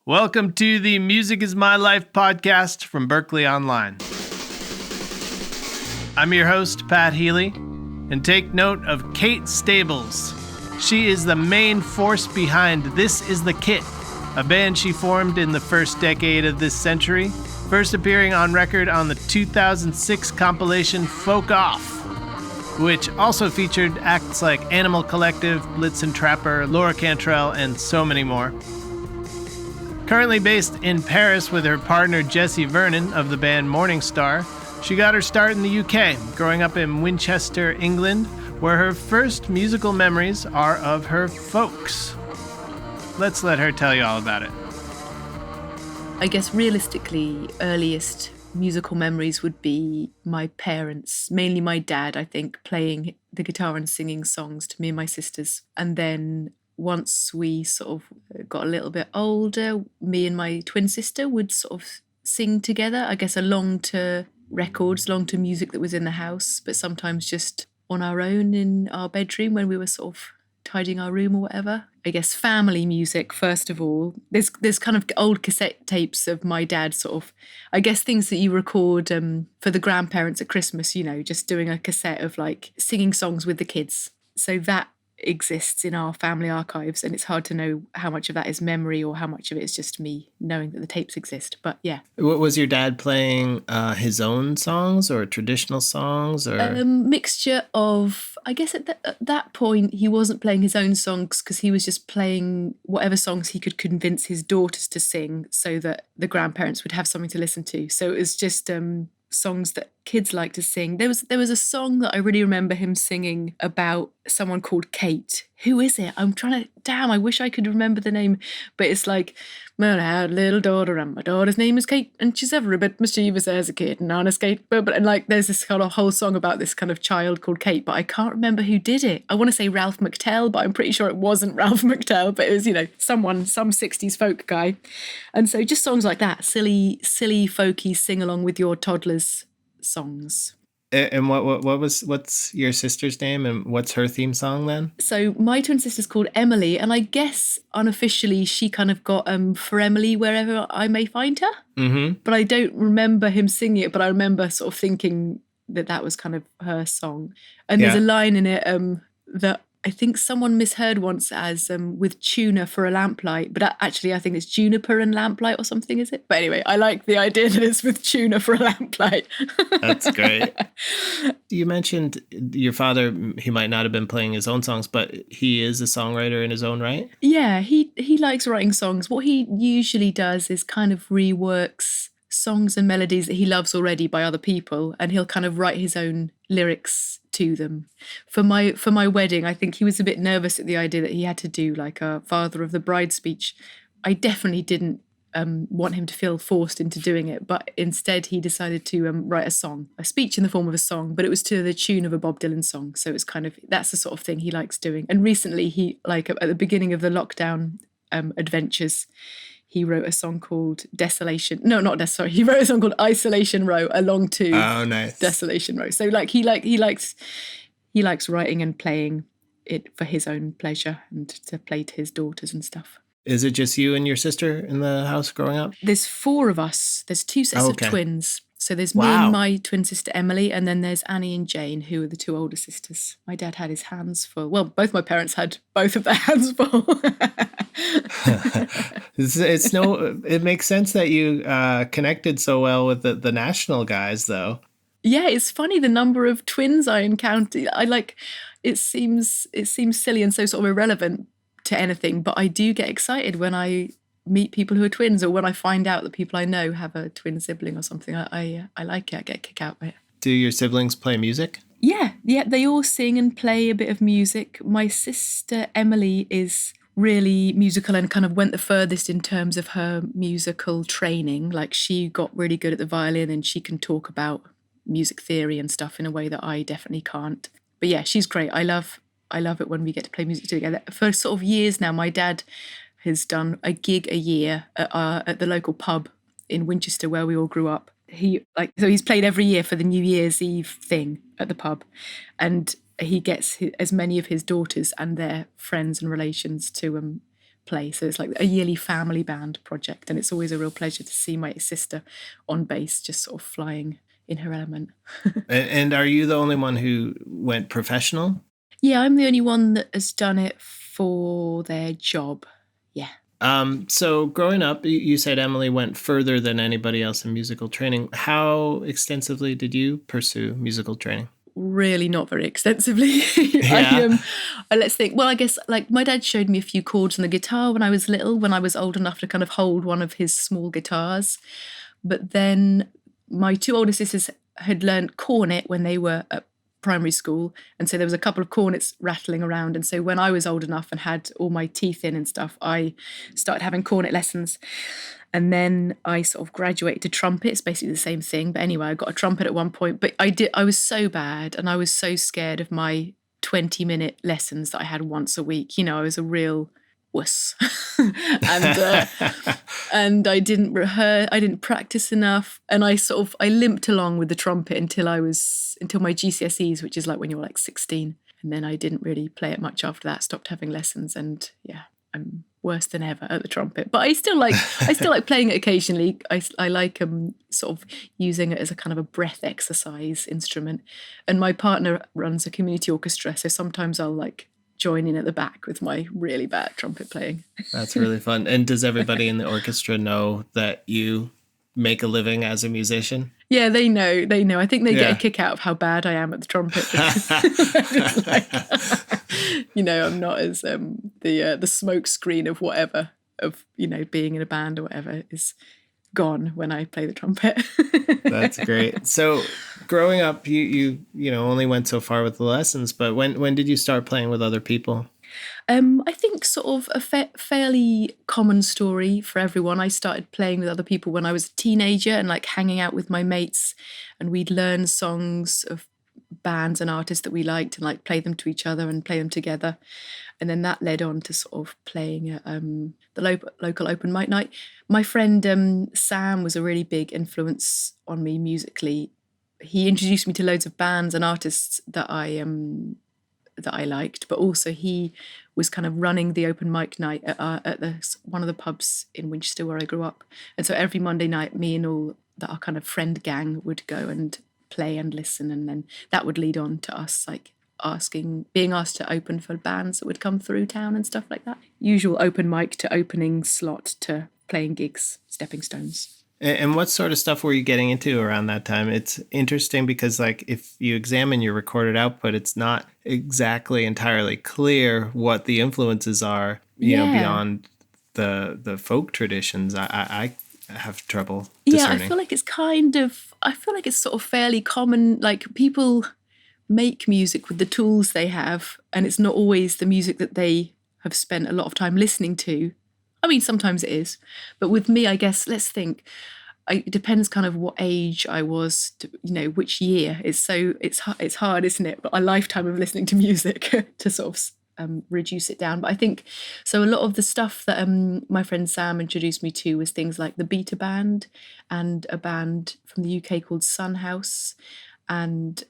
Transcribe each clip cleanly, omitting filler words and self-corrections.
Welcome to the Music is My Life podcast from Berklee Online. I'm your host, Pat Healy, and take note of Kate Stables. She is the main force behind This Is the Kit, a band she formed in the first decade of this century, first appearing on record on the 2006 compilation Folk Off, which also featured acts like Animal Collective, Blitzen Trapper, Laura Cantrell, and so many more. Currently based in Paris with her partner Jessie Vernon of the band Morningstar, she got her start in the UK, growing up in Winchester, England, where her first musical memories are of her folks. Let's let her tell you all about it. I guess realistically, earliest musical memories would be my parents, mainly my dad, I think, playing the guitar and singing songs to me and my sisters. And then once we sort of got a little bit older, me and my twin sister would sort of sing together, I guess along to records, along to music that was in the house, but sometimes just on our own in our bedroom when we were sort of tidying our room or whatever. I guess family music, first of all. There's kind of old cassette tapes of my dad sort of, I guess things that you record for the grandparents at Christmas, you know, just doing a cassette of like singing songs with the kids. So that exists in our family archives, and it's hard to know how much of that is memory or how much of it is just me knowing that the tapes exist. But yeah. What was your dad playing? His own songs or traditional songs, or mixture of, I guess at that point he wasn't playing his own songs because he was just playing whatever songs he could convince his daughters to sing so that the grandparents would have something to listen to. So it was just songs that kids like to sing. There was a song that I really remember him singing about someone called Kate. Who is it? I wish I could remember the name, but it's like, well, I had a little daughter and my daughter's name is Kate and she's every bit mischievous as a kid and on a skateboard. And like there's this kind of whole song about this kind of child called Kate, but I can't remember who did it. I want to say Ralph McTell, but I'm pretty sure it wasn't Ralph McTell, but it was, you know, some 60s folk guy. And so just songs like that, silly folky sing along with your toddlers songs. And what's your sister's name and what's her theme song then? So my twin sister's called Emily, and I guess unofficially she kind of got For Emily Wherever I May Find Her. Mm-hmm. But I don't remember him singing it, but I remember sort of thinking that was kind of her song. And there's a line in it that I think someone misheard once as with tuna for a lamplight, but actually I think it's juniper and lamplight or something, is it? But anyway, I like the idea that it's with tuna for a lamplight. That's great. You mentioned your father, he might not have been playing his own songs, but he is a songwriter in his own right? Yeah, he likes writing songs. What he usually does is kind of reworks songs and melodies that he loves already by other people, and he'll kind of write his own lyrics to them. For my wedding, I think he was a bit nervous at the idea that he had to do like a Father of the Bride speech. I definitely didn't want him to feel forced into doing it, but instead he decided to write a speech in the form of a song, but it was to the tune of a Bob Dylan song. So it's kind of, that's the sort of thing he likes doing. And recently he, like at the beginning of the lockdown adventures, he wrote a song called he wrote a song called Isolation Row along to Desolation Row. So like he likes writing and playing it for his own pleasure and to play to his daughters and stuff. Is it just you and your sister in the house growing up? There's 4 of us. There's 2 sets of twins. So there's me and my twin sister Emily, and then there's Annie and Jane, who are the 2 older sisters. My dad had his hands full. Well, both my parents had both of their hands full. It makes sense that you connected so well with the national guys, though. Yeah, it's funny the number of twins I encounter. It seems silly and so sort of irrelevant to anything, but I do get excited when I meet people who are twins, or when I find out that people I know have a twin sibling or something. I like it. I get a kick out of it. Do your siblings play music? Yeah, they all sing and play a bit of music. My sister Emily is really musical and kind of went the furthest in terms of her musical training. Like she got really good at the violin and she can talk about music theory and stuff in a way that I definitely can't. But yeah, she's great. I love it when we get to play music together. For sort of years now, my dad has done a gig a year at the local pub in Winchester where we all grew up. He's played every year for the New Year's Eve thing at the pub, and he gets as many of his daughters and their friends and relations to play. So it's like a yearly family band project. And it's always a real pleasure to see my sister on bass just sort of flying in her element. And are you the only one who went professional? Yeah, I'm the only one that has done it for their job. Yeah. So growing up, you said Emily went further than anybody else in musical training. How extensively did you pursue musical training? Really not very extensively. Yeah. Let's think. Well, I guess like my dad showed me a few chords on the guitar when I was little, when I was old enough to kind of hold one of his small guitars. But then my two older sisters had learned cornet when they were at primary school. And so there was a couple of cornets rattling around. And so when I was old enough and had all my teeth in and stuff, I started having cornet lessons. And then I sort of graduated to trumpet. It's basically the same thing. But anyway, I got a trumpet at one point. But I was so bad and I was so scared of my 20-minute lessons that I had once a week. You know, I was a real wuss. and I didn't rehearse, I didn't practice enough. And I limped along with the trumpet until my GCSEs, which is like when you're like 16. And then I didn't really play it much after that, stopped having lessons. And yeah, I'm worse than ever at the trumpet, but I still like playing it occasionally. I like sort of using it as a kind of a breath exercise instrument. And my partner runs a community orchestra, so sometimes I'll like join in at the back with my really bad trumpet playing. That's really fun. And does everybody in the orchestra know that you make a living as a musician? Yeah, they know. I think they get a kick out of how bad I am at the trumpet. Just like, you know, I'm not as the smoke screen of whatever, of, you know, being in a band or whatever is gone when I play the trumpet. That's great. So growing up, you only went so far with the lessons, but when did you start playing with other people? I think sort of a fairly common story for everyone. I started playing with other people when I was a teenager and like hanging out with my mates, and we'd learn songs of bands and artists that we liked and like play them to each other and play them together. And then that led on to sort of playing at the local open mic night. My friend Sam was a really big influence on me musically. He introduced me to loads of bands and artists that I liked, but also he was kind of running the open mic night at one of the pubs in Winchester where I grew up. And so every Monday night, me and all our kind of friend gang would go and play and listen, and then that would lead on to us like being asked to open for bands that would come through town and stuff like that. Usual open mic to opening slot to playing gigs, stepping stones. And what sort of stuff were you getting into around that time? It's interesting because, like, if you examine your recorded output, it's not exactly entirely clear what the influences are, you know, beyond the folk traditions. I have trouble discerning. Yeah, I feel like it's sort of fairly common. Like, people make music with the tools they have, and it's not always the music that they have spent a lot of time listening to. I mean, sometimes it is. But with me, I guess, let's think, it depends kind of what age I was, which year. It's hard, isn't it? But a lifetime of listening to music to sort of reduce it down. But I think, so a lot of the stuff that my friend Sam introduced me to was things like the Beta Band and a band from the UK called Sun House. And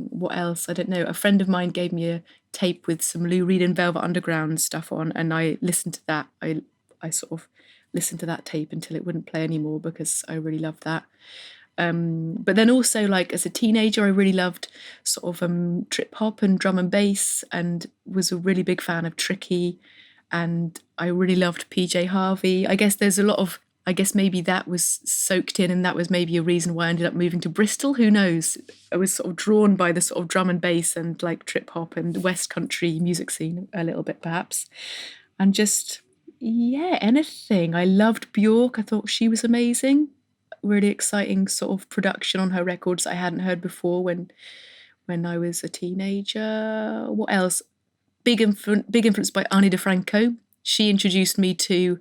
what else? I don't know. A friend of mine gave me a tape with some Lou Reed and Velvet Underground stuff on, and I listened to that. I sort of listened to that tape until it wouldn't play anymore because I really loved that. But then also, like, as a teenager, I really loved sort of trip hop and drum and bass, and was a really big fan of Tricky, and I really loved PJ Harvey. I guess maybe that was soaked in, and that was maybe a reason why I ended up moving to Bristol. Who knows? I was sort of drawn by the sort of drum and bass and like trip hop and West Country music scene a little bit, perhaps. And just, anything. I loved Bjork. I thought she was amazing. Really exciting sort of production on her records I hadn't heard before when I was a teenager. What else? Big influence by Ani DeFranco. She introduced me to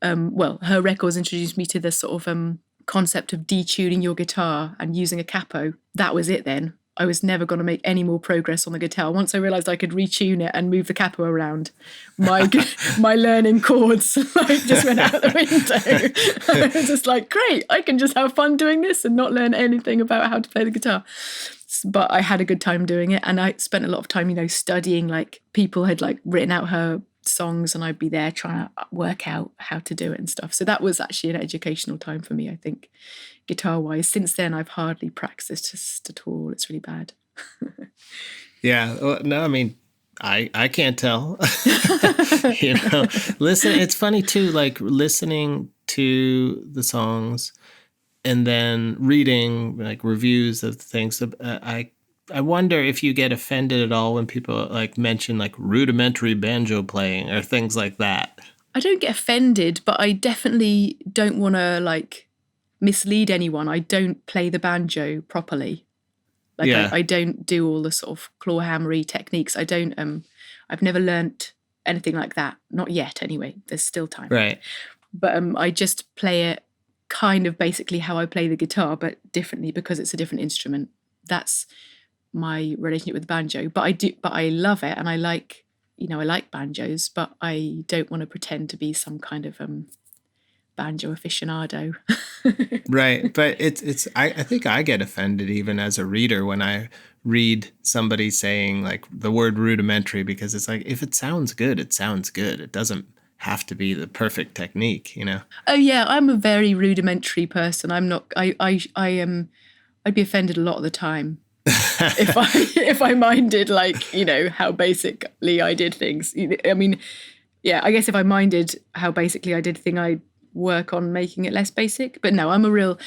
her records introduced me to the sort of concept of detuning your guitar and using a capo. That was it then. I was never going to make any more progress on the guitar. Once I realised I could retune it and move the capo around, my learning chords just went out the window. I was just like, great, I can just have fun doing this and not learn anything about how to play the guitar. But I had a good time doing it, and I spent a lot of time, studying, like, people had like written out her songs, and I'd be there trying to work out how to do it and stuff. So that was actually an educational time for me, I think, guitar-wise. Since then, I've hardly practiced at all. It's really bad. Yeah. Well, no, I mean, I can't tell. Listen, it's funny too, like listening to the songs and then reading like reviews of things. I wonder if you get offended at all when people like mention like rudimentary banjo playing or things like that. I don't get offended, but I definitely don't want to like mislead anyone. I don't play the banjo properly. Like I don't do all the sort of clawhammery techniques. I don't. I've never learnt anything like that. Not yet, anyway. There's still time. Right. But I just play it kind of basically how I play the guitar, but differently because it's a different instrument. That's my relationship with the banjo. But I love it, and I like banjos, but I don't want to pretend to be some kind of banjo aficionado. Right. But I think I get offended even as a reader when I read somebody saying like the word rudimentary, because it's like, if it sounds good, it sounds good. It doesn't have to be the perfect technique, Oh yeah, I'm a very rudimentary person. I'm not. I am. I'd be offended a lot of the time if I minded like how basically I did things. I mean, yeah, I guess if I minded how basically I did thing, I'd work on making it less basic. But no, I'm a real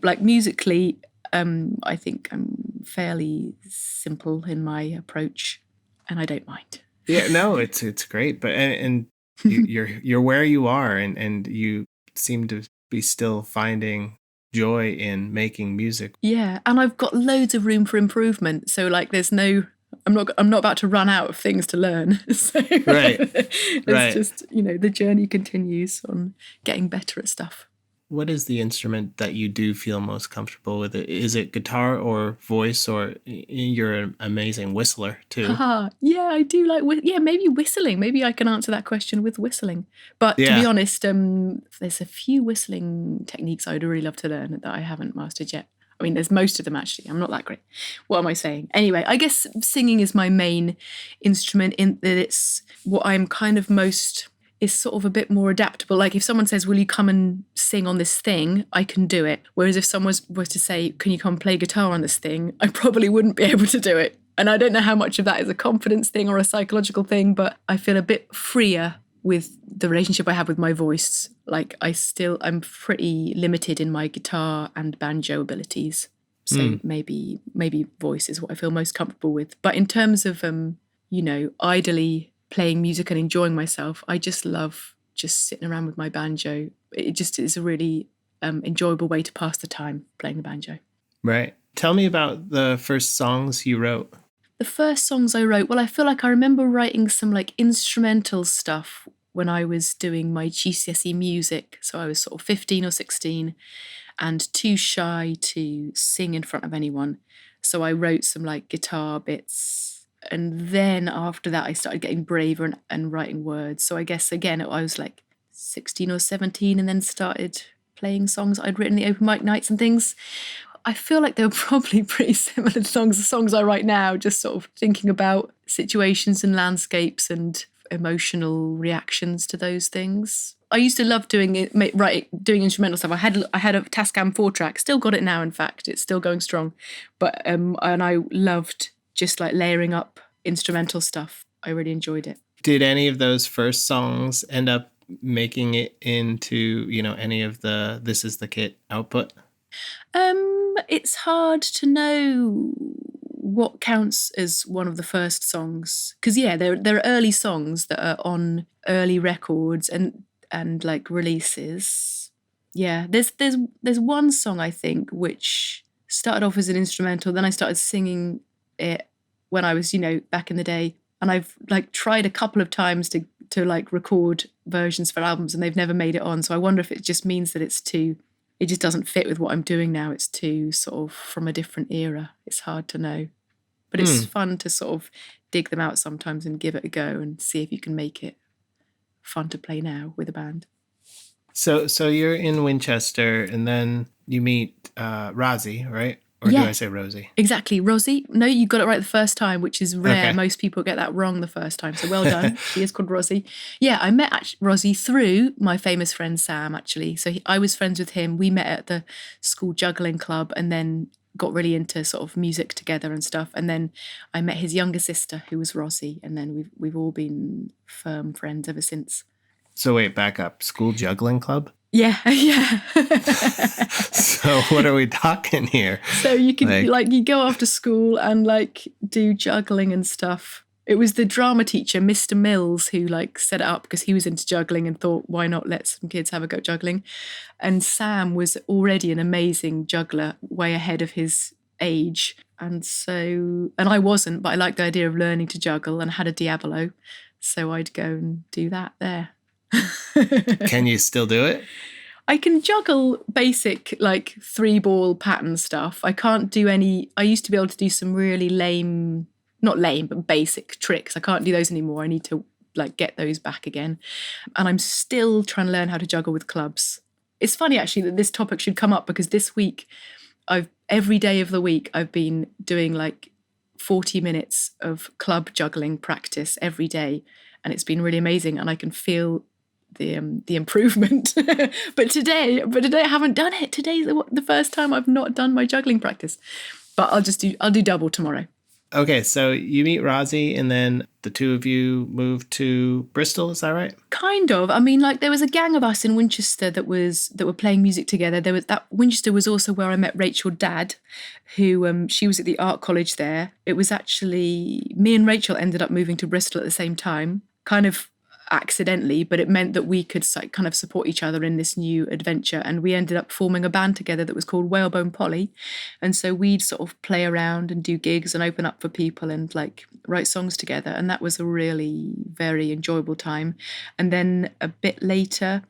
like musically. I think I'm fairly simple in my approach, and I don't mind. Yeah, no, it's great, but and you're where you are, and you seem to be still finding joy in making music. Yeah, and I've got loads of room for improvement. So like, I'm not about to run out of things to learn. So right, it's just the journey continues on getting better at stuff. What is the instrument that you do feel most comfortable with? Is it guitar or voice, or you're an amazing whistler too? Yeah, I do like maybe whistling. Maybe I can answer that question with whistling. But to be honest, there's a few whistling techniques I would really love to learn that I haven't mastered yet. I mean, there's most of them actually. I'm not that great. What am I saying? Anyway, I guess singing is my main instrument in that it's what I'm kind of most... is sort of a bit more adaptable. Like if someone says, will you come and sing on this thing? I can do it. Whereas if someone was to say, can you come play guitar on this thing? I probably wouldn't be able to do it. And I don't know how much of that is a confidence thing or a psychological thing, but I feel a bit freer with the relationship I have with my voice. Like I'm pretty limited in my guitar and banjo abilities. So maybe voice is what I feel most comfortable with. But in terms of, idly playing music and enjoying myself, I just love just sitting around with my banjo. It just is a really enjoyable way to pass the time, playing the banjo. Right. Tell me about the first songs you wrote. The first songs I wrote, well, I feel like I remember writing some like instrumental stuff when I was doing my GCSE music. So I was sort of 15 or 16 and too shy to sing in front of anyone. So I wrote some like guitar bits. And then after that, I started getting braver and writing words. So I guess, again, I was like 16 or 17 and then started playing songs I'd written the open mic nights and things. I feel like they were probably pretty similar to the songs I write now, just sort of thinking about situations and landscapes and emotional reactions to those things. I used to love doing instrumental stuff. I had a Tascam 4-track, still got it now, in fact. It's still going strong. But and I loved just like layering up instrumental stuff. I really enjoyed it. Did any of those first songs end up making it into, any of the This Is the Kit output? It's hard to know what counts as one of the first songs. Because, there are early songs that are on early records and like releases. Yeah, there's one song, I think, which started off as an instrumental. Then I started singing it when I was, back in the day, and I've like tried a couple of times to like record versions for albums, and they've never made it on. So I wonder if it just means that it just doesn't fit with what I'm doing now. It's too sort of from a different era. It's hard to know, but it's fun to sort of dig them out sometimes and give it a go and see if you can make it fun to play now with a band. So you're in Winchester, and then you meet Razi, right? Or do I say Rosie? Exactly. Rosie. No, you got it right the first time, which is rare. Okay. Most people get that wrong the first time. So well done. She is called Rosie. Yeah, I met Rosie through my famous friend Sam, actually. So I was friends with him. We met at the school juggling club and then got really into sort of music together and stuff. And then I met his younger sister, who was Rosie. And then we've all been firm friends ever since. So wait, back up. School juggling club? Yeah. So what are we talking here? So you can you go after school and do juggling and stuff. It was the drama teacher, Mr. Mills, who set it up because he was into juggling and thought, why not let some kids have a go at juggling? And Sam was already an amazing juggler, way ahead of his age. And I wasn't, but I liked the idea of learning to juggle and had a Diabolo. So I'd go and do that there. Can you still do it? I can juggle basic 3-ball pattern stuff. I can't do any. I used to be able to do some really lame, not lame, but basic tricks. I can't do those anymore. I need to get those back again. And I'm still trying to learn how to juggle with clubs. It's funny actually that this topic should come up because this week every day of the week I've been doing 40 minutes of club juggling practice every day, and it's been really amazing, and I can feel the improvement. but today I haven't done it. Today's the first time I've not done my juggling practice. But I'll do double tomorrow. Okay, so you meet Rosie and then the two of you move to Bristol, is that right? Kind of. I mean, there was a gang of us in Winchester that were playing music together. Winchester was also where I met Rachel Dad, who she was at the art college there. It was actually me and Rachel ended up moving to Bristol at the same time, kind of accidentally, but it meant that we could kind of support each other in this new adventure, and we ended up forming a band together that was called Whalebone Polly. And so we'd sort of play around and do gigs and open up for people and write songs together, and that was a really very enjoyable time. And then a bit later,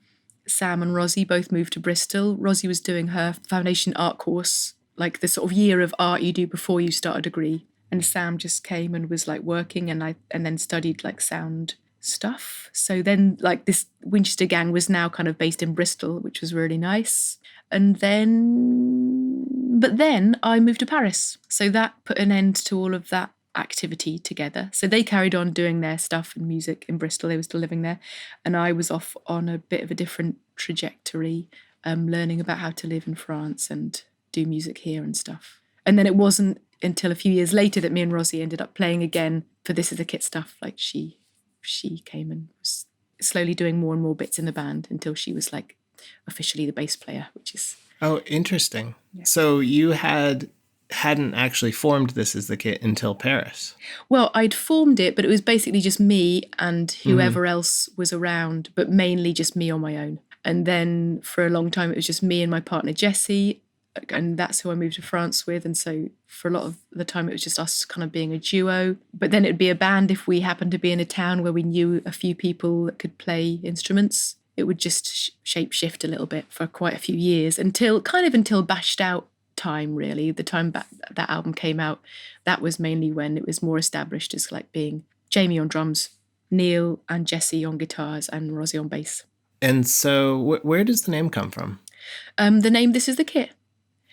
Sam and Rosie both moved to Bristol. Rosie was doing her foundation art course, the sort of year of art you do before you start a degree, and Sam just came and was working, and then studied sound stuff. So then this Winchester gang was now kind of based in Bristol, which was really nice. But then I moved to Paris. So that put an end to all of that activity together. So they carried on doing their stuff and music in Bristol. They were still living there. And I was off on a bit of a different trajectory, learning about how to live in France and do music here and stuff. And then it wasn't until a few years later that me and Rosie ended up playing again for This Is the Kit stuff. She came and was slowly doing more and more bits in the band until she was officially the bass player, which is... Oh, interesting. Yeah. So you hadn't actually formed This Is the Kit until Paris? Well, I'd formed it, but it was basically just me and whoever else was around, but mainly just me on my own. And then for a long time, it was just me and my partner, Jessie, and that's who I moved to France with. And so for a lot of the time, it was just us kind of being a duo. But then it'd be a band if we happened to be in a town where we knew a few people that could play instruments. It would just shape shift a little bit for quite a few years until Bashed Out time, really. The time that album came out, that was mainly when it was more established as being Jamie on drums, Neil and Jessie on guitars, and Rosie on bass. And so where does the name come from? The name This Is the Kit.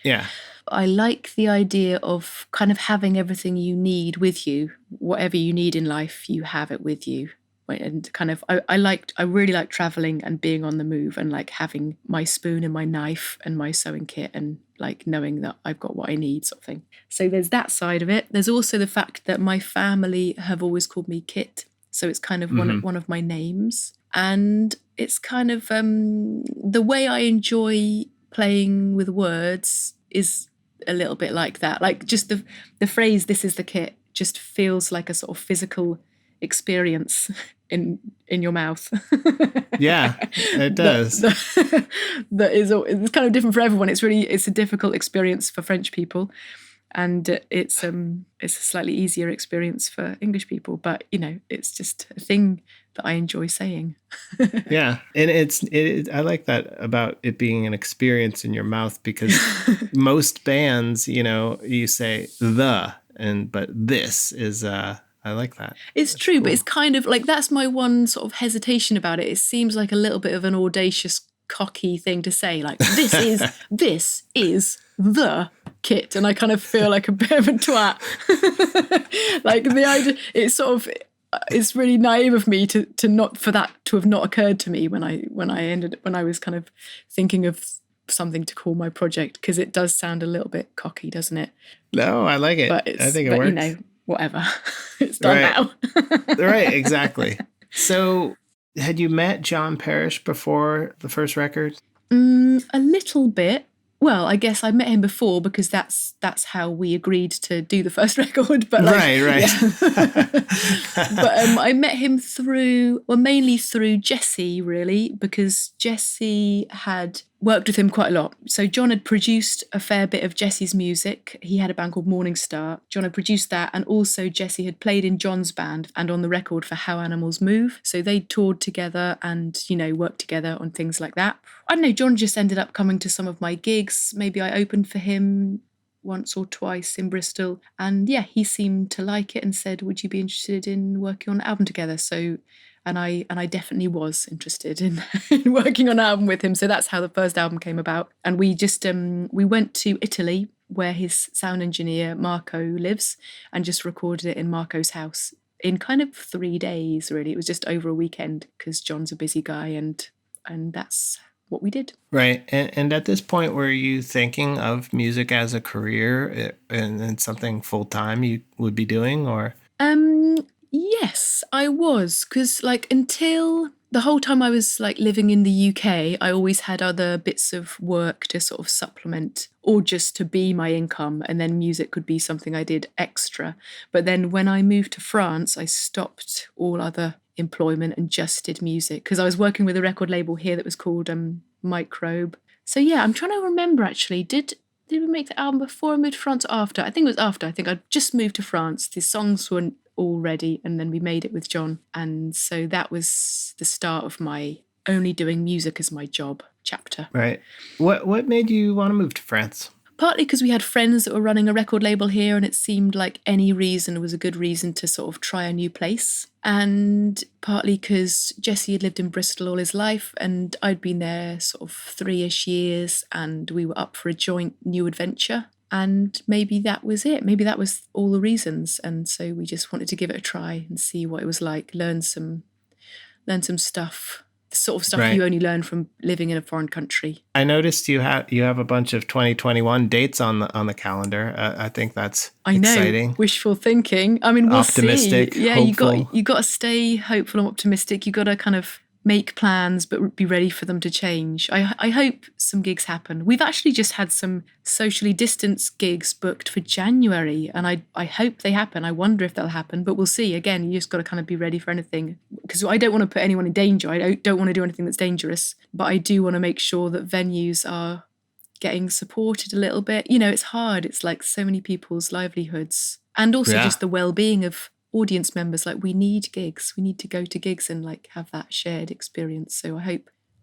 Yeah. I like the idea of kind of having everything you need with you. Whatever you need in life, you have it with you. And kind of, I really like traveling and being on the move and having my spoon and my knife and my sewing kit and knowing that I've got what I need, sort of thing. So there's that side of it. There's also the fact that my family have always called me Kit. So it's kind of one of my names. And it's kind of the way I enjoy playing with words is a little bit like that. Just the phrase "This is the kit" just feels like a sort of physical experience in your mouth. Yeah, it does. It's kind of different for everyone. It's a difficult experience for French people, and it's a slightly easier experience for English people. But it's just a thing that I enjoy saying. Yeah, and I like that about it being an experience in your mouth, because most bands, you say but this is I like that. It's true, cool. But it's kind of that's my one sort of hesitation about it. It seems like a little bit of an audacious, cocky thing to say. This is the. kit, and I kind of feel like a bit of a twat. Like the idea, it's really naive of me to not for that to have not occurred to me when I was kind of thinking of something to call my project, because it does sound a little bit cocky, doesn't it? No, I like it. I think it works. You know, whatever. It's done now. Right, exactly. So, had you met John Parrish before the first record? A little bit. Well, I guess I met him before because that's how we agreed to do the first record. But right. Yeah. But I met him mainly through Jesse, really, because Jesse had worked with him quite a lot. So John had produced a fair bit of Jesse's music. He had a band called Morning Star. John had produced that, and also Jesse had played in John's band and on the record for How Animals Move. So they toured together and, you know, worked together on things like that. I don't know, John just ended up coming to some of my gigs. Maybe I opened for him once or twice in Bristol. And yeah, he seemed to like it and said, would you be interested in working on an album together? So, and I definitely was interested in working on an album with him. So that's how the first album came about. And we just, we went to Italy, where his sound engineer, Marco, lives, and just recorded it in Marco's house in kind of 3 days, really. It was just over a weekend because John's a busy guy, and that's what we did. Right. And at this point, were you thinking of music as a career and something full-time you would be doing, or? Yes, I was. Because until the whole time I was living in the UK, I always had other bits of work to sort of supplement or just to be my income. And then music could be something I did extra. But then when I moved to France, I stopped all other employment and just did music, because I was working with a record label here that was called Microbe. So yeah, I'm trying to remember actually, did we make the album before I moved to France or after? I think it was after. I think I'd just moved to France. The songs weren't all ready, and then we made it with John. And so that was the start of my only doing music as my job chapter. Right. What made you want to move to France? Partly because we had friends that were running a record label here, and it seemed like any reason was a good reason to sort of try a new place. And partly because Jesse had lived in Bristol all his life, and I'd been there sort of 3-ish years, and we were up for a joint new adventure. And maybe that was it. Maybe that was all the reasons. And so we just wanted to give it a try and see what it was like, learn some stuff. The sort of stuff right. You only learn from living in a foreign country. I noticed you have a bunch of 2021 dates on the calendar. I think that's exciting. Wishful thinking. I mean, we'll optimistic, see. Yeah, hopeful. you got to stay hopeful and optimistic. You got to kind of make plans, but be ready for them to change. I hope some gigs happen. We've actually just had some socially distanced gigs booked for January, and I hope they happen. I wonder if they'll happen, but we'll see. Again, you just got to kind of be ready for anything, because I don't want to put anyone in danger. I don't want to do anything that's dangerous, but I do want to make sure that venues are getting supported a little bit. You know, it's hard. It's like so many people's livelihoods, and also just the well-being of audience members. Like, we need gigs. We need to go to gigs and have that shared experience. So I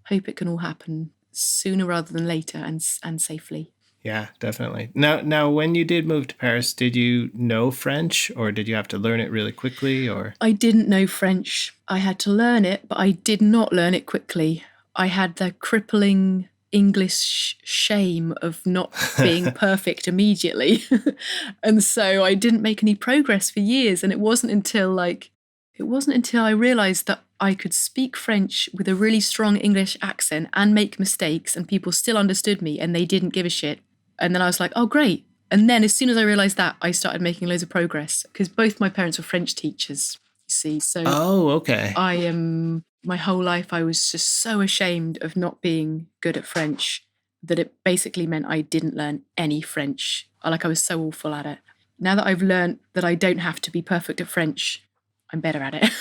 hope it can all happen sooner rather than later, and safely. Yeah, definitely. Now, when you did move to Paris, did you know French, or did you have to learn it really quickly? Or I didn't know French. I had to learn it, but I did not learn it quickly. I had the crippling English shame of not being perfect immediately. And so I didn't make any progress for years. And it wasn't until I realized that I could speak French with a really strong English accent and make mistakes, and people still understood me and they didn't give a shit. And then I was like, oh, great. And then as soon as I realized that, I started making loads of progress, because both my parents were French teachers, you see. So okay. My whole life, I was just so ashamed of not being good at French that it basically meant I didn't learn any French. I was so awful at it. Now that I've learned that I don't have to be perfect at French, I'm better at it.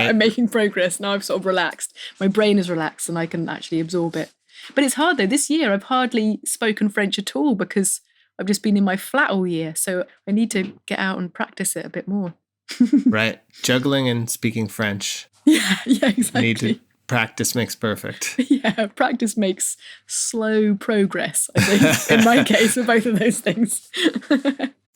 I'm making progress. Now I've sort of relaxed. My brain is relaxed and I can actually absorb it. But it's hard though. This year I've hardly spoken French at all because I've just been in my flat all year. So I need to get out and practice it a bit more. Right. Juggling and speaking French. Yeah, exactly. Need to practice makes perfect. Yeah, practice makes slow progress, I think, in my case, for both of those things.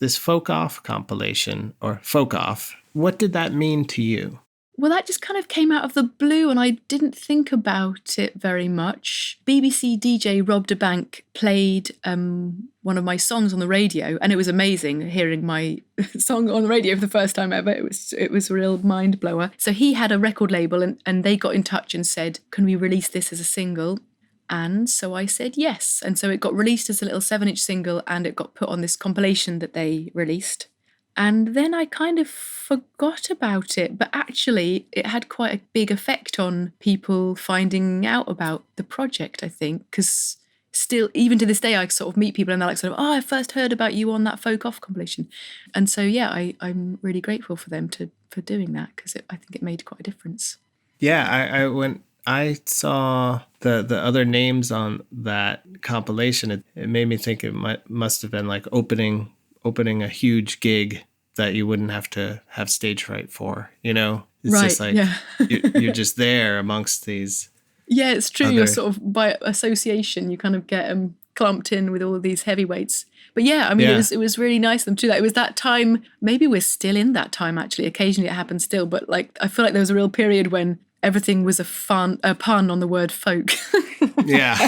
This Folk Off compilation, or Folk Off, what did that mean to you? Well, that just kind of came out of the blue and I didn't think about it very much. BBC DJ Rob da Bank played one of my songs on the radio, and it was amazing hearing my song on the radio for the first time ever. It was a real mind blower. So he had a record label and they got in touch and said, can we release this as a single? And so I said yes. And so it got released as a little 7-inch single and it got put on this compilation that they released. And then I kind of forgot about it, but actually it had quite a big effect on people finding out about the project, I think, because still, even to this day, I sort of meet people and they're like sort of, I first heard about you on that Folk Off compilation. And so, yeah, I'm really grateful for them for doing that because I think it made quite a difference. Yeah, when I saw the other names on that compilation, it made me think it must have been like opening a huge gig that you wouldn't have to have stage fright for, you know? It's right, just like yeah. you're just there amongst these. Yeah, it's true. You're sort of, by association, you kind of get clumped in with all of these heavyweights. But yeah, I mean, it was really nice of them to do that. It was that time, maybe we're still in that time, actually. Occasionally it happens still, but like I feel like there was a real period when everything was a pun on the word folk. Yeah.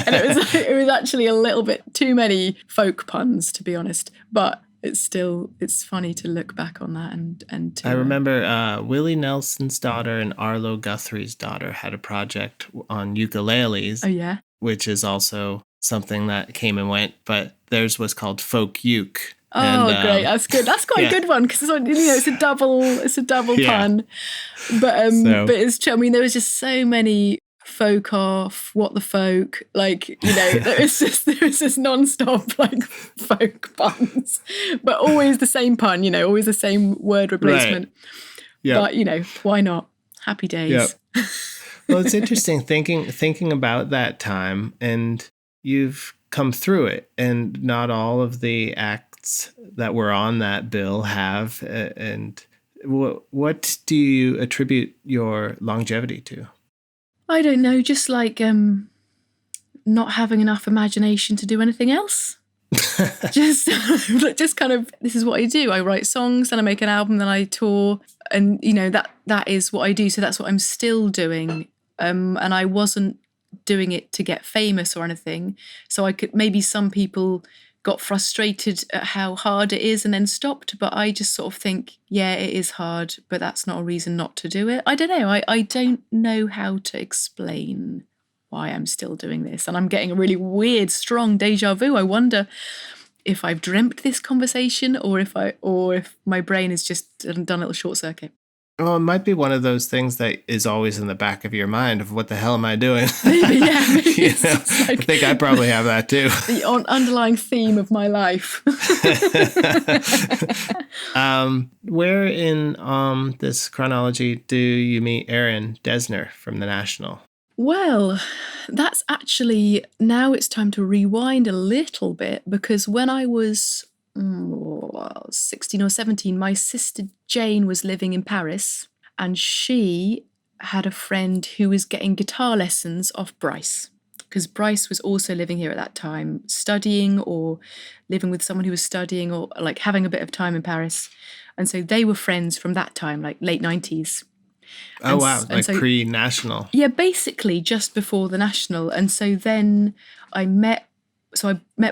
And it was actually a little bit too many folk puns, to be honest. But it's funny to look back on that and to, I remember Willie Nelson's daughter and Arlo Guthrie's daughter had a project on ukuleles. Oh yeah. Which is also something that came and went, but theirs was called Folk Uke. Oh, and, great! That's good. That's quite a good one because it's a double pun. But it's true. I mean, there was just so many folk off, what the folk, like, you know, there was just non-stop like folk puns, but always the same pun, you know, always the same word replacement. Right. Yeah. But you know, why not? Happy days. Yep. Well, it's interesting thinking about that time, and you've come through it, and not all of the acts that were on that bill have. And what do you attribute your longevity to? I don't know, just like not having enough imagination to do anything else. just kind of, this is what I do. I write songs, then I make an album, then I tour, and you know that is what I do. So that's what I'm still doing. And I wasn't doing it to get famous or anything. So I could, maybe some people got frustrated at how hard it is and then stopped, but I just sort of think, yeah, it is hard, but that's not a reason not to do it. I don't know. I don't know how to explain why I'm still doing this. And I'm getting a really weird, strong deja vu. I wonder if I've dreamt this conversation or if my brain has just done a little short circuit. Well, it might be one of those things that is always in the back of your mind of what the hell am I doing? Maybe, yeah. Maybe you know, like, I think I probably have that too. The underlying theme of my life. Where in this chronology do you meet Aaron Dessner from The National? Well, that's actually, now it's time to rewind a little bit, because when I was 16 or 17, my sister Jane was living in Paris, and she had a friend who was getting guitar lessons off Bryce, because Bryce was also living here at that time, studying or living with someone who was studying or like having a bit of time in Paris. And so they were friends from that time, like late 90s. Oh, wow. Like so, pre-National. Yeah, basically just before the National. And so then I met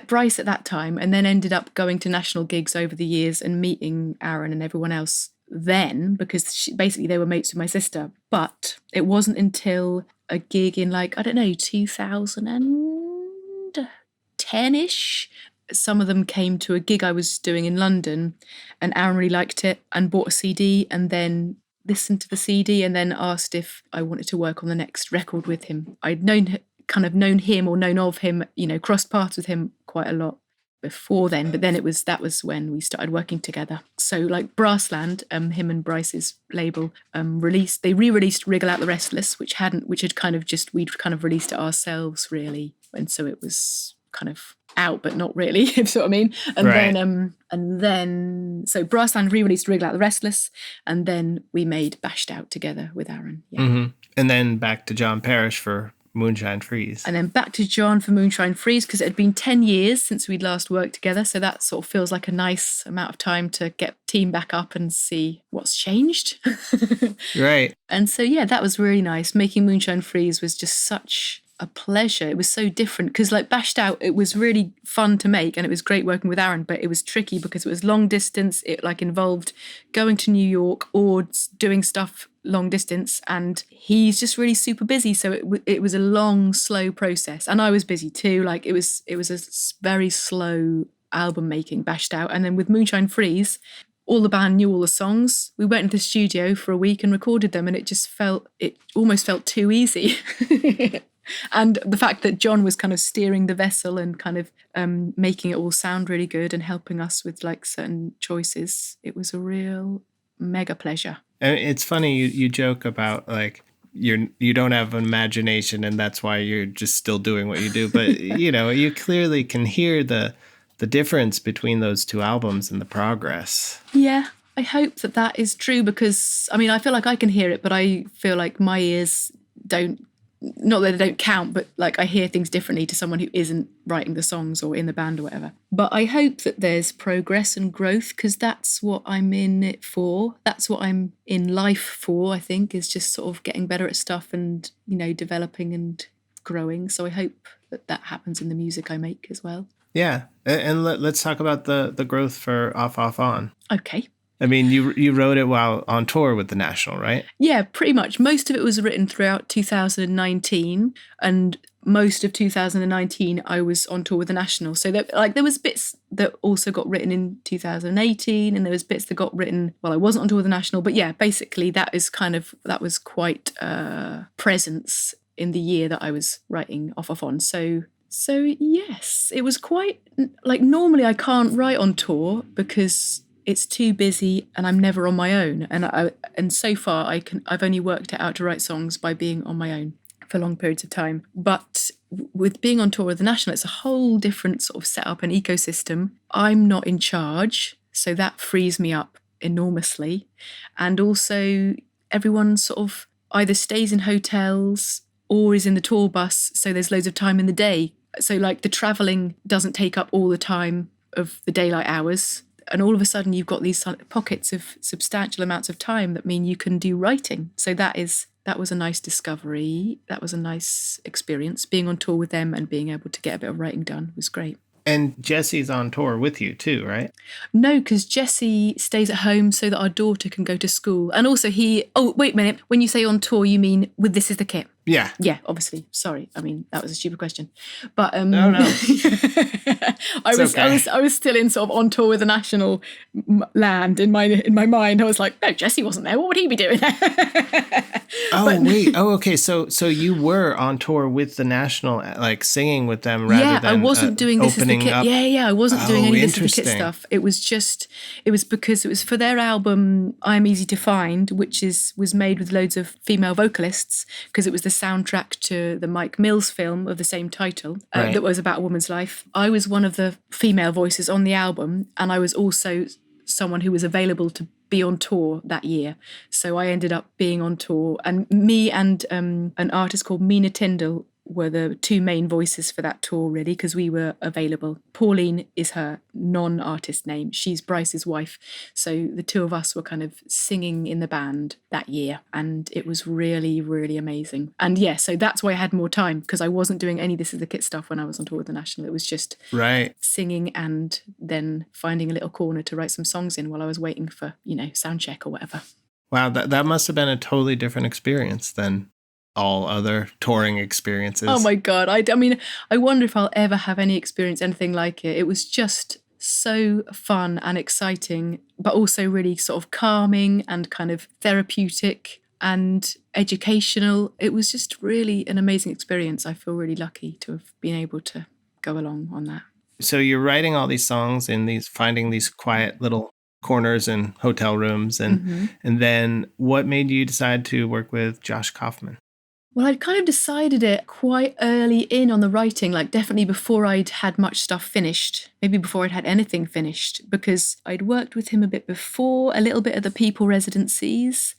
Bryce at that time, and then ended up going to National gigs over the years and meeting Aaron and everyone else then, because basically they were mates with my sister. But it wasn't until a gig in 2010-ish. Some of them came to a gig I was doing in London, and Aaron really liked it and bought a CD and then listened to the CD and then asked if I wanted to work on the next record with him. I'd known him or known of him, you know, crossed paths with him quite a lot before then, but then that was when we started working together. So like Brassland, him and Bryce's label, re-released Wriggle Out the Restless, we'd kind of released it ourselves really, and so it was kind of out, but not really, if you know what I mean. And then so Brassland re-released Wriggle Out the Restless, and then we made Bashed Out together with Aaron. Yeah. Mm-hmm. And then back to John Parrish for Moonshine Freeze. And then back to John for Moonshine Freeze, because it had been 10 years since we'd last worked together. So that sort of feels like a nice amount of time to get team back up and see what's changed. Right. And so, yeah, that was really nice. Making Moonshine Freeze was just such a pleasure. It was so different because, like, Bashed Out, it was really fun to make and it was great working with Aaron, but it was tricky because it was long distance. It like involved going to New York or doing stuff long distance, and he's just really super busy. So it was a long, slow process, and I was busy too. Like it was a very slow album making, Bashed Out. And then with Moonshine Freeze, all the band knew all the songs. We went into the studio for a week and recorded them, and it almost felt too easy. And the fact that John was kind of steering the vessel and kind of making it all sound really good and helping us with like certain choices, it was a real mega pleasure. And it's funny, you joke about like you don't have an imagination and that's why you're just still doing what you do. But you clearly can hear the difference between those two albums and the progress. Yeah, I hope that is true because, I mean, I feel like I can hear it, but I feel like my ears don't, not that they don't count, but like I hear things differently to someone who isn't writing the songs or in the band or whatever. But I hope that there's progress and growth because that's what I'm in it for. That's what I'm in life for, I think, is just sort of getting better at stuff and, developing and growing. So I hope that happens in the music I make as well. Yeah. And let's talk about the growth for Off, Off, On. Okay. I mean, you wrote it while on tour with The National, right? Yeah, pretty much. Most of it was written throughout 2019, and most of 2019 I was on tour with The National. So there was bits that also got written in 2018, and there was bits that got written while I wasn't on tour with The National. But yeah, basically that was quite presence in the year that I was writing Off, Off, On. So yes, it was quite like normally I can't write on tour because it's too busy and I'm never on my own. And so far I've only worked it out to write songs by being on my own for long periods of time. But with being on tour with The National, it's a whole different sort of setup and ecosystem. I'm not in charge, so that frees me up enormously. And also everyone sort of either stays in hotels or is in the tour bus, so there's loads of time in the day. So like the travelling doesn't take up all the time of the daylight hours. And all of a sudden you've got these pockets of substantial amounts of time that mean you can do writing. So that was a nice discovery. That was a nice experience. Being on tour with them and being able to get a bit of writing done was great. And Jesse's on tour with you too, right? No, because Jesse stays at home so that our daughter can go to school. And also wait a minute. When you say on tour, you mean with This Is the Kit? Yeah. Yeah, obviously. Sorry. I mean, that was a stupid question. But no. I was still in sort of on tour with The National land in my mind. I was like, no, Jesse wasn't there. What would he be doing there? Wait. Oh, okay. So you were on tour with The National, like singing with them rather than I wasn't doing This Is the Kit. up. Yeah. I wasn't doing any This Is the Kit stuff. It was because it was for their album I'm Easy to Find, which was made with loads of female vocalists because it was the soundtrack to the Mike Mills film of the same title that was about a woman's life. I was one of the female voices on the album, and I was also someone who was available to be on tour that year. So I ended up being on tour, and me and an artist called Mina Tyndall were the two main voices for that tour, really, because we were available. Pauline is her non-artist name. She's Bryce's wife. So the two of us were kind of singing in the band that year, and it was really, really amazing. And yeah, so that's why I had more time, because I wasn't doing any This Is the Kit stuff when I was on tour with The National. It was just singing and then finding a little corner to write some songs in while I was waiting for, sound check or whatever. Wow, that must have been a totally different experience than all other touring experiences. Oh my God. I mean, I wonder if I'll ever have any experience anything like it. It was just so fun and exciting, but also really sort of calming and kind of therapeutic and educational. It was just really an amazing experience. I feel really lucky to have been able to go along on that. So you're writing all these songs and finding these quiet little corners in hotel rooms. And then what made you decide to work with Josh Kaufman? Well, I'd kind of decided it quite early in on the writing, like definitely before I'd had much stuff finished, maybe before I'd had anything finished, because I'd worked with him a bit before, a little bit at the People residencies,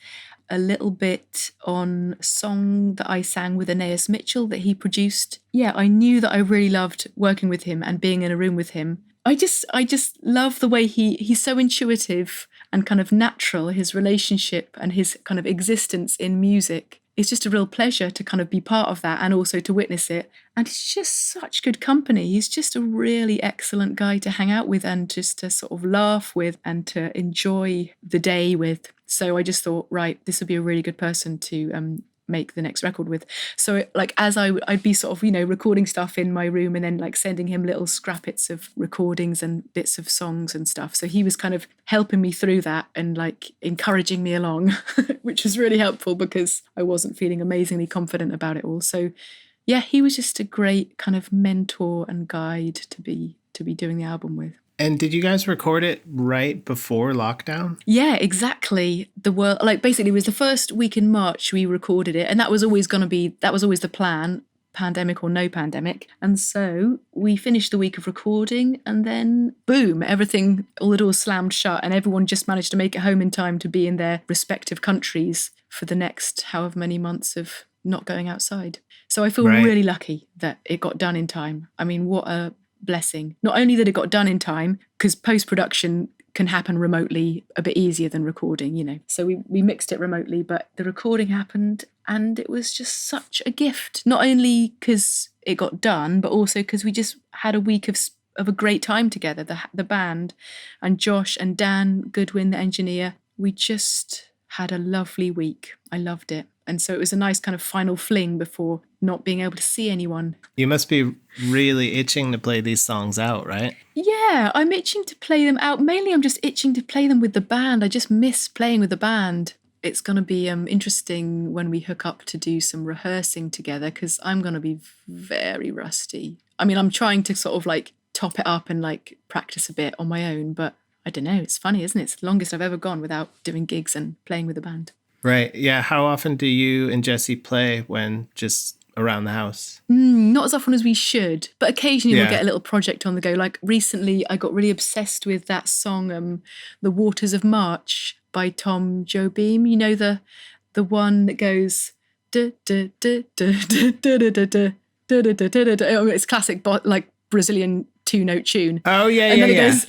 a little bit on a song that I sang with Aeneas Mitchell that he produced. Yeah, I knew that I really loved working with him and being in a room with him. I just love the way he's so intuitive and kind of natural, his relationship and his kind of existence in music. It's just a real pleasure to kind of be part of that and also to witness it. And he's just such good company. He's just a really excellent guy to hang out with and just to sort of laugh with and to enjoy the day with. So I just thought, right, this would be a really good person to make the next record with. So like as I'd be sort of, recording stuff in my room and then like sending him little scrappets of recordings and bits of songs and stuff. So he was kind of helping me through that and like encouraging me along, which was really helpful because I wasn't feeling amazingly confident about it all. So yeah, he was just a great kind of mentor and guide to be doing the album with. And did you guys record it right before lockdown? Yeah, exactly. Basically it was the first week in March we recorded it, and that was always the plan, pandemic or no pandemic. And so we finished the week of recording and then boom, all the doors slammed shut and everyone just managed to make it home in time to be in their respective countries for the next however many months of not going outside. So I feel really lucky that it got done in time. I mean, what a blessing. Not only that it got done in time, because post-production can happen remotely a bit easier than recording, So we mixed it remotely, but the recording happened and it was just such a gift. Not only because it got done, but also because we just had a week of a great time together, the band and Josh and Dan Goodwin, the engineer. We just had a lovely week. I loved it. And so it was a nice kind of final fling before not being able to see anyone. You must be really itching to play these songs out, right? Yeah, I'm itching to play them out. Mainly I'm just itching to play them with the band. I just miss playing with the band. It's going to be interesting when we hook up to do some rehearsing together because I'm going to be very rusty. I mean, I'm trying to sort of like top it up and like practice a bit on my own, but I don't know. It's funny, isn't it? It's the longest I've ever gone without doing gigs and playing with the band. Right. Yeah. How often do you and Jesse play when just around the house? Not as often as we should, but occasionally we'll get a little project on the go. Like recently I got really obsessed with that song, The Waters of March by Tom Jobim. You know, the one that goes it's classic like Brazilian 2-note tune. Oh yeah, and then it goes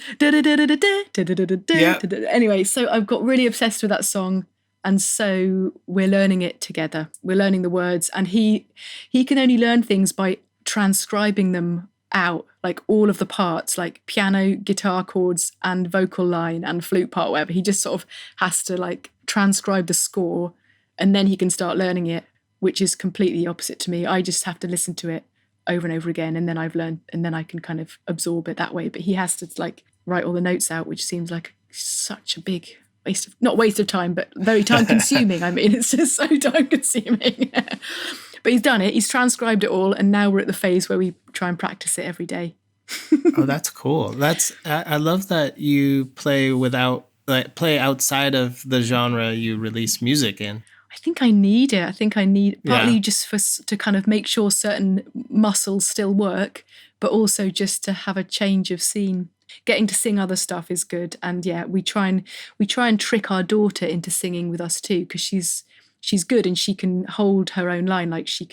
anyway, so I've got really obsessed with that song. And so we're learning it together. We're learning the words, and he can only learn things by transcribing them out, like all of the parts, like piano, guitar chords, and vocal line and flute part, whatever. He just sort of has to like transcribe the score, and then he can start learning it, which is completely opposite to me. I just have to listen to it over and over again, and then I've learned, and then I can kind of absorb it that way. But he has to like write all the notes out, which seems like such a big not waste of time, but very time consuming. I mean, it's just so time consuming. But he's done it. He's transcribed it all. And now we're at the phase where we try and practice it every day. Oh, that's cool. I love that you play outside of the genre you release music in. I think I need it. Partly just to kind of make sure certain muscles still work, but also just to have a change of scene. Getting to sing other stuff is good, and yeah, we try and trick our daughter into singing with us too, because she's good and she can hold her own line. Like she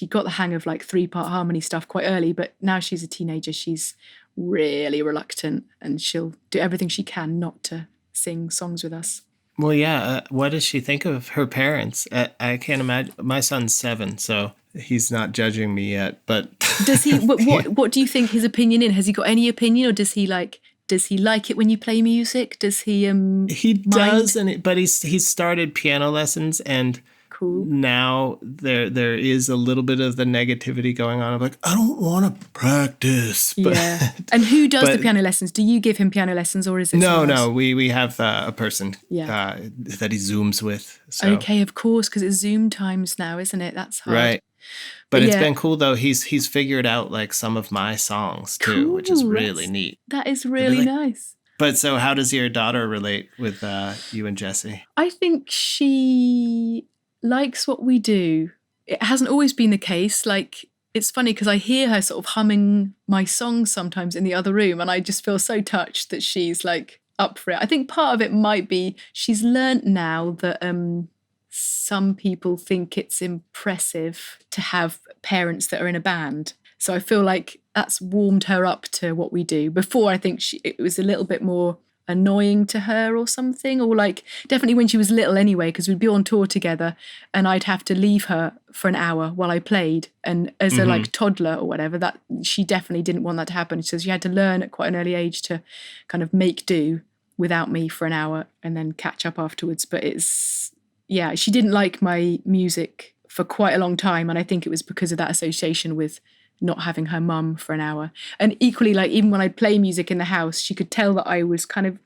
got the hang of like 3-part harmony stuff quite early, but now she's a teenager, she's really reluctant, and she'll do everything she can not to sing songs with us. Well, yeah. What does she think of her parents? I can't imagine. My son's 7, so he's not judging me yet. But does he? What do you think his opinion is? Has he got any opinion, or does he like it when you play music? Does he? He does, but he's started piano lessons, and cool. Now there is a little bit of the negativity going on. I'm like, I don't want to practice. But, yeah. And who does the piano lessons? Do you give him piano lessons, or is it? No. We have a person that he Zooms with. So. Okay, of course, because it's Zoom times now, isn't it? That's hard. Right. But it's been cool though. He's figured out like some of my songs too, which is really neat. That is really nice. But so how does your daughter relate with you and Jesse? I think she likes what we do. It hasn't always been the case. Like, it's funny because I hear her sort of humming my songs sometimes in the other room, and I just feel so touched that she's like up for it. I think part of it might be she's learnt now that some people think it's impressive to have parents that are in a band. So I feel like that's warmed her up to what we do. Before, I think it was a little bit more annoying to her or something, or like definitely when she was little anyway, because we'd be on tour together and I'd have to leave her for an hour while I played. And as a like toddler or whatever, that she definitely didn't want that to happen. So she had to learn at quite an early age to kind of make do without me for an hour and then catch up afterwards. But she didn't like my music for quite a long time. And I think it was because of that association with not having her mum for an hour. And equally, like even when I'd play music in the house, she could tell that I was kind of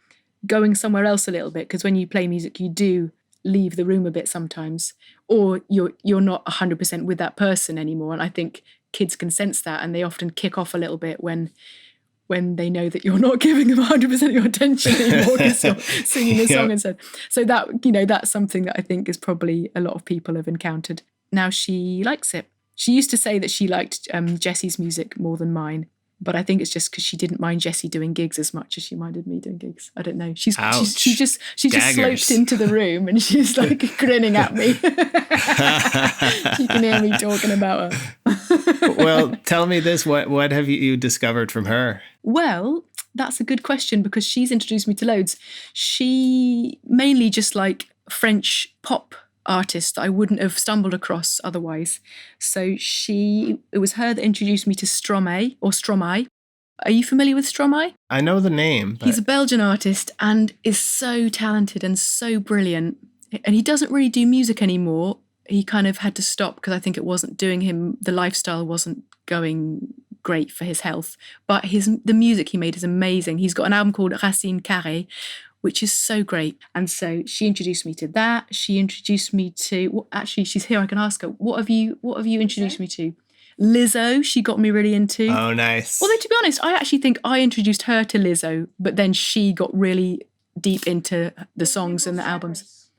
going somewhere else a little bit, because when you play music, you do leave the room a bit sometimes, or you're not 100% with that person anymore. And I think kids can sense that, and they often kick off a little bit when they know that you're not giving them 100% of your attention anymore because you're singing a song instead. So that, that's something that I think is probably a lot of people have encountered. Now she likes it. She used to say that she liked Jessie's music more than mine, but I think it's just because she didn't mind Jessie doing gigs as much as she minded me doing gigs. I don't know. She just sloped into the room and she's like grinning at me. She can hear me talking about her. Well, tell me this: what have you discovered from her? Well, that's a good question, because she's introduced me to loads. She mainly just like French pop artists that I wouldn't have stumbled across otherwise. So it was her that introduced me to Stromae, or Stromae. Are you familiar with Stromae? I know the name. But... He's a Belgian artist and is so talented and so brilliant. And he doesn't really do music anymore. He kind of had to stop because I think it wasn't doing him, the lifestyle wasn't going great for his health. But the music he made is amazing. He's got an album called Racine Carrée, which is so great. And so she introduced me to that. She introduced me to, well, actually, she's here. I can ask her, what have you introduced me to? Lizzo, she got me really into. Oh, nice. Although, to be honest, I actually think I introduced her to Lizzo, but then she got really deep into the songs and the albums.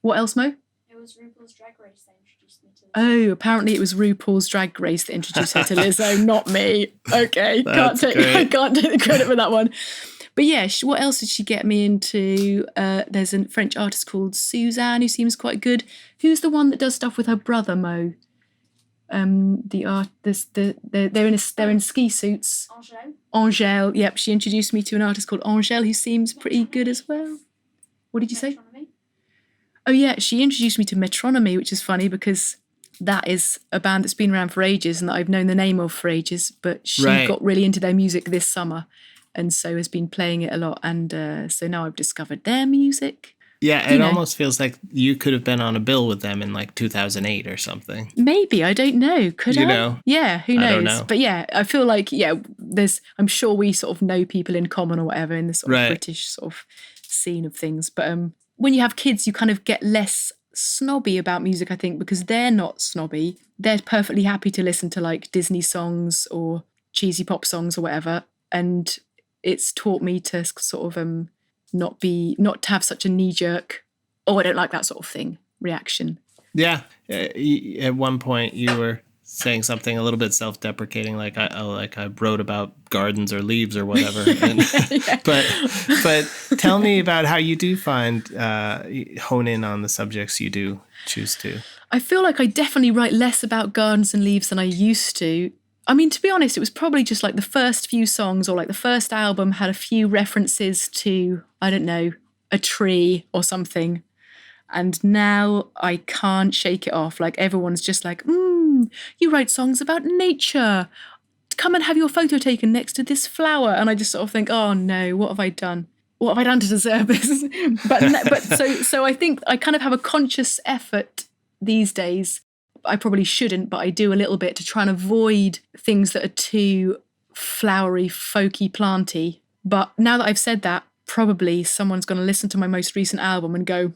What else, Mo? It was RuPaul's Drag Race that introduced me to Lizzo. Oh, apparently it was RuPaul's Drag Race that introduced her to Lizzo, not me. Okay, I can't take the credit for that one. But yeah, what else did she get me into? There's a French artist called Suzanne who seems quite good. Who's the one that does stuff with her brother, Mo? They're in ski suits. Angèle. Yep, she introduced me to an artist called Angèle who seems pretty good as well. What did you say? Oh yeah, she introduced me to Metronomy, which is funny because that is a band that's been around for ages and that I've known the name of for ages. But she got really into their music this summer, and so has been playing it a lot. And so now I've discovered their music. Yeah, it almost feels like you could have been on a bill with them in like 2008 or something. Maybe, I don't know. Could I? Know? Yeah, who knows? I don't know. But yeah, I feel like, I'm sure we sort of know people in common or whatever in the sort of British sort of scene of things. But when you have kids, you kind of get less snobby about music, I think, because they're not snobby. They're perfectly happy to listen to like Disney songs or cheesy pop songs or whatever. And it's taught me to sort of not to have such a knee-jerk, oh, I don't like that sort of thing reaction. Yeah. At one point you were saying something a little bit self-deprecating, like I wrote about gardens or leaves or whatever. But tell me about how you do find hone in on the subjects you do choose to. I feel like I definitely write less about gardens and leaves than I used to. I mean, to be honest, it was probably just like the first few songs or like the first album had a few references to, I don't know, a tree or something. And now I can't shake it off. Like everyone's just like, you write songs about nature. Come and have your photo taken next to this flower. And I just sort of think, oh no, what have I done? What have I done to deserve this? but so I think I kind of have a conscious effort these days. I probably shouldn't, but I do a little bit to try and avoid things that are too flowery, folky, planty. But now that I've said that, probably someone's going to listen to my most recent album and go,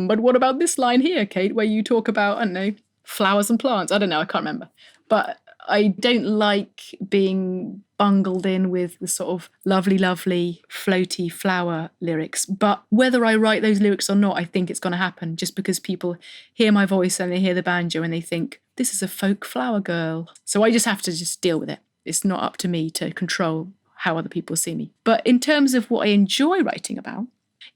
but what about this line here, Kate, where you talk about, I don't know, flowers and plants? I don't know, I can't remember. But I don't like being bungled in with the sort of lovely, lovely, floaty flower lyrics. But whether I write those lyrics or not, I think it's going to happen just because people hear my voice and they hear the banjo and they think, this is a folk flower girl. So I just have to just deal with it. It's not up to me to control how other people see me. But in terms of what I enjoy writing about,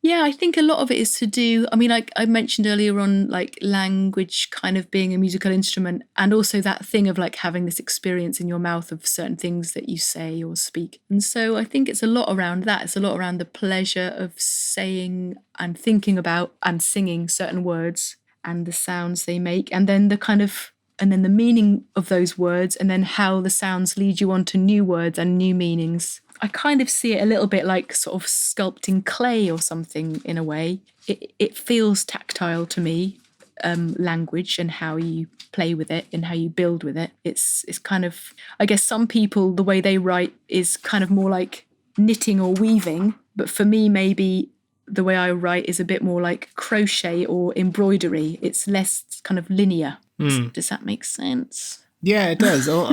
Yeah, I think a lot of it is to do, I mean, like I mentioned earlier on, like language kind of being a musical instrument, and also that thing of like having this experience in your mouth of certain things that you say or speak. And so I think it's a lot around that. It's a lot around the pleasure of saying and thinking about and singing certain words and the sounds they make, and then the meaning of those words, and then how the sounds lead you on to new words and new meanings. I kind of see it a little bit like sort of sculpting clay or something in a way. It feels tactile to me, language and how you play with it and how you build with it. It's kind of, I guess some people, the way they write is kind of more like knitting or weaving. But for me, maybe the way I write is a bit more like crochet or embroidery. It's less kind of linear. Does that make sense? Yeah, it does. Oh,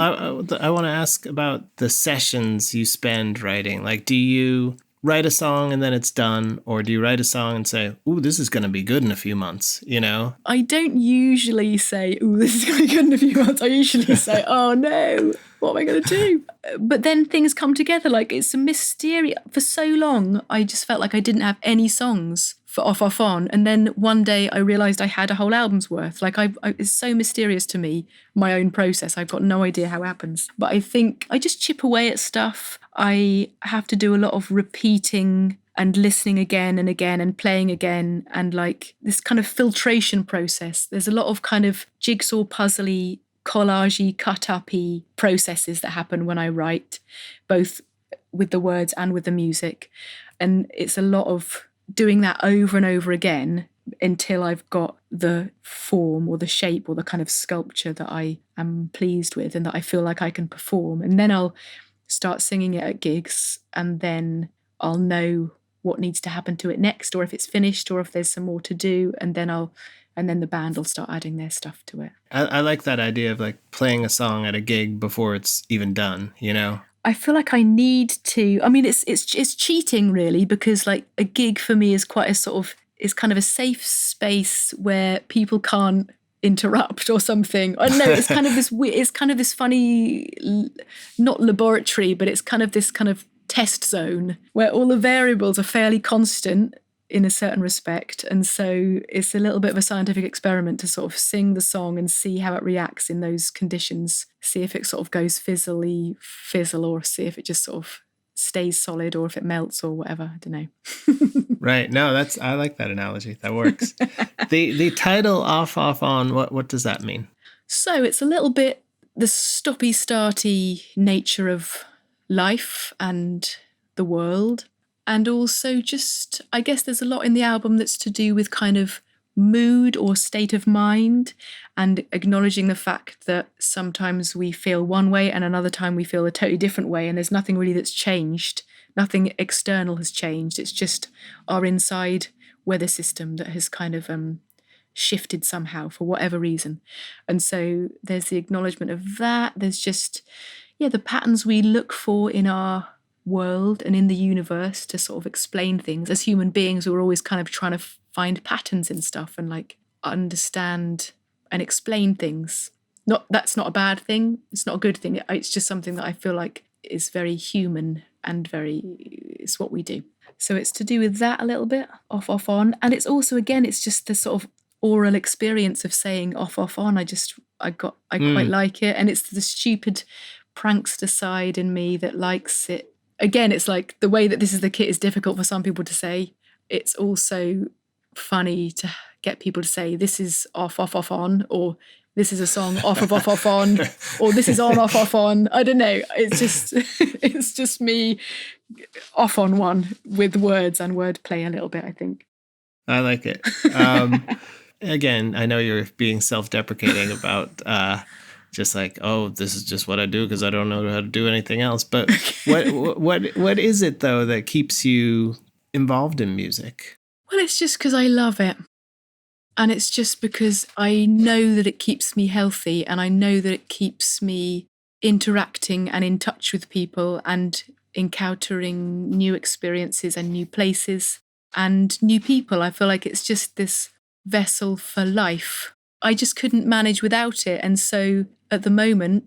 I want to ask about the sessions you spend writing. Like, do you write a song and then it's done? Or do you write a song and say, ooh, this is going to be good in a few months, you know? I don't usually say, ooh, this is going to be good in a few months. I usually say, oh no, what am I going to do? But then things come together. Like, it's a mystery. For so long, I just felt like I didn't have any songs for Off On. And then one day I realised I had a whole album's worth. Like, it's so mysterious to me, my own process. I've got no idea how it happens. But I think I just chip away at stuff. I have to do a lot of repeating and listening again and again and playing again, and like this kind of filtration process. There's a lot of kind of jigsaw puzzly, collagey, cut-uppy processes that happen when I write, both with the words and with the music. And it's a lot of doing that over and over again until I've got the form or the shape or the kind of sculpture that I am pleased with and that I feel like I can perform. And then I'll start singing it at gigs, and then I'll know what needs to happen to it next, or if it's finished, or if there's some more to do, and then the band will start adding their stuff to it. I like that idea of like playing a song at a gig before it's even done, you know? I feel like I need to. I mean, it's cheating really, because like a gig for me is quite a sort of, is kind of a safe space where people can't interrupt or something. I don't know. It's kind of this weird. It's kind of this funny, not laboratory, but it's kind of this kind of test zone where all the variables are fairly constant in a certain respect, and so it's a little bit of a scientific experiment to sort of sing the song and see how it reacts in those conditions, see if it sort of goes fizzle, or see if it just sort of stays solid, or if it melts or whatever. I don't know. Right. No, I like that analogy. That works. The title Off On, what does that mean? So it's a little bit the stoppy starty nature of life and the world. And also just, I guess there's a lot in the album that's to do with kind of mood or state of mind, and acknowledging the fact that sometimes we feel one way and another time we feel a totally different way, and there's nothing really that's changed. Nothing external has changed. It's just our inside weather system that has kind of shifted somehow for whatever reason. And so there's the acknowledgement of that. There's just, the patterns we look for in our world and in the universe to sort of explain things. As human beings, we're always kind of trying to find patterns in stuff and like understand and explain things. That's not a bad thing. It's not a good thing. It's just something that I feel like is very human and it's what we do. So it's to do with that a little bit, off, on. And it's also, again, it's just the sort of oral experience of saying off, on. I quite like it. And it's the stupid prankster side in me that likes it. Again, it's like the way that this is the kit is difficult for some people to say. It's also funny to get people to say this is off, on, or this is a song off, on, or this is on, off, on. I don't know. It's just me off on one with words and wordplay a little bit, I think. I like it. Again, I know you're being self-deprecating about just like, oh, this is just what I do because I don't know how to do anything else. But what is it, though, that keeps you involved in music? Well, it's just because I love it. And it's just because I know that it keeps me healthy, and I know that it keeps me interacting and in touch with people and encountering new experiences and new places and new people. I feel like it's just this vessel for life. I just couldn't manage without it. And so at the moment,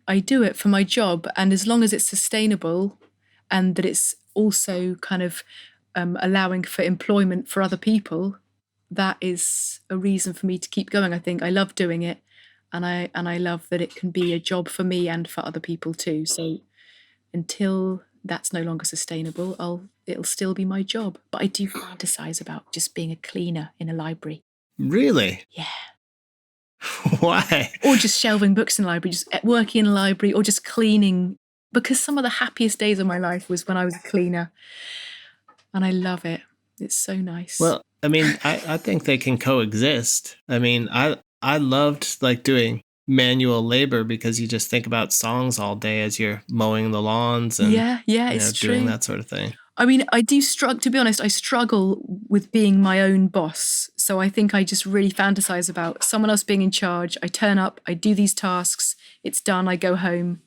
I do it for my job. And as long as it's sustainable and that it's also kind of allowing for employment for other people, that is a reason for me to keep going. I think I love doing it, and I love that it can be a job for me and for other people too. So until that's no longer sustainable, it'll still be my job. But I do fantasize about just being a cleaner in a library. Really? Yeah. Why? Or just shelving books in a library, just working in a library, or just cleaning. Because some of the happiest days of my life was when I was a cleaner. And I love it. It's so nice. Well, I mean, I think they can coexist. I mean, I loved like doing manual labor because you just think about songs all day as you're mowing the lawns and it's doing true. that sort of thing. I mean, I do struggle, to be honest, I struggle with being my own boss. So I think I just really fantasize about someone else being in charge. I turn up, I do these tasks, it's done, I go home.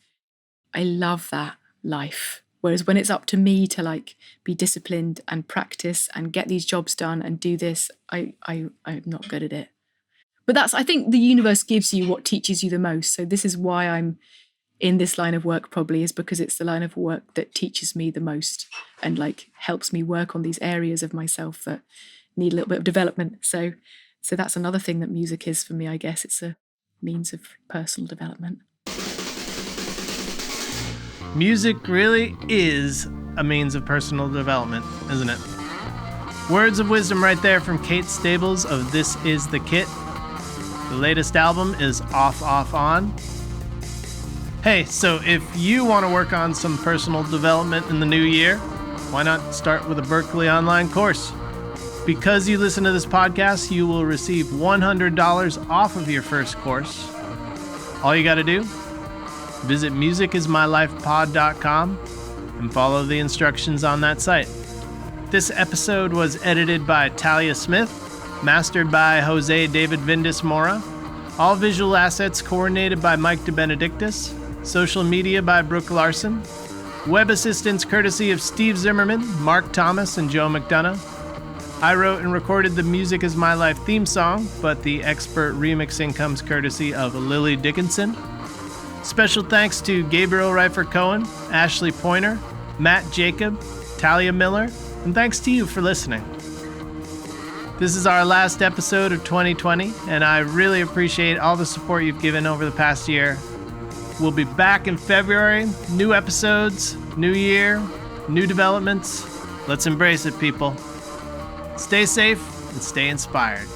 I love that life. Whereas when it's up to me to like be disciplined and practice and get these jobs done and do this, I'm not good at it. But I think the universe gives you what teaches you the most. So this is why I'm in this line of work, probably, is because it's the line of work that teaches me the most and like helps me work on these areas of myself that need a little bit of development. So that's another thing that music is for me, I guess. It's a means of personal development. Music really is a means of personal development, isn't it? Words of wisdom right there from Kate Stables of This Is the Kit. The latest album is Off, Off, On. Hey, so if you want to work on some personal development in the new year, why not start with a Berklee online course? Because you listen to this podcast, you will receive $100 off of your first course. All you got to do, visit musicismylifepod.com and follow the instructions on that site. This episode was edited by Talia Smith, mastered by Jose David Vindis Mora. All visual assets coordinated by Mike DeBenedictis. Social media by Brooke Larson. Web assistance courtesy of Steve Zimmerman, Mark Thomas, and Joe McDonough. I wrote and recorded the Music Is My Life theme song, but the expert remixing comes courtesy of Lily Dickinson. Special thanks to Gabriel Reifer Cohen, Ashley Pointer, Matt Jacob, Talia Miller, and thanks to you for listening. This is our last episode of 2020, and I really appreciate all the support you've given over the past year. We'll be back in February. New episodes, new year, new developments. Let's embrace it, people. Stay safe and stay inspired.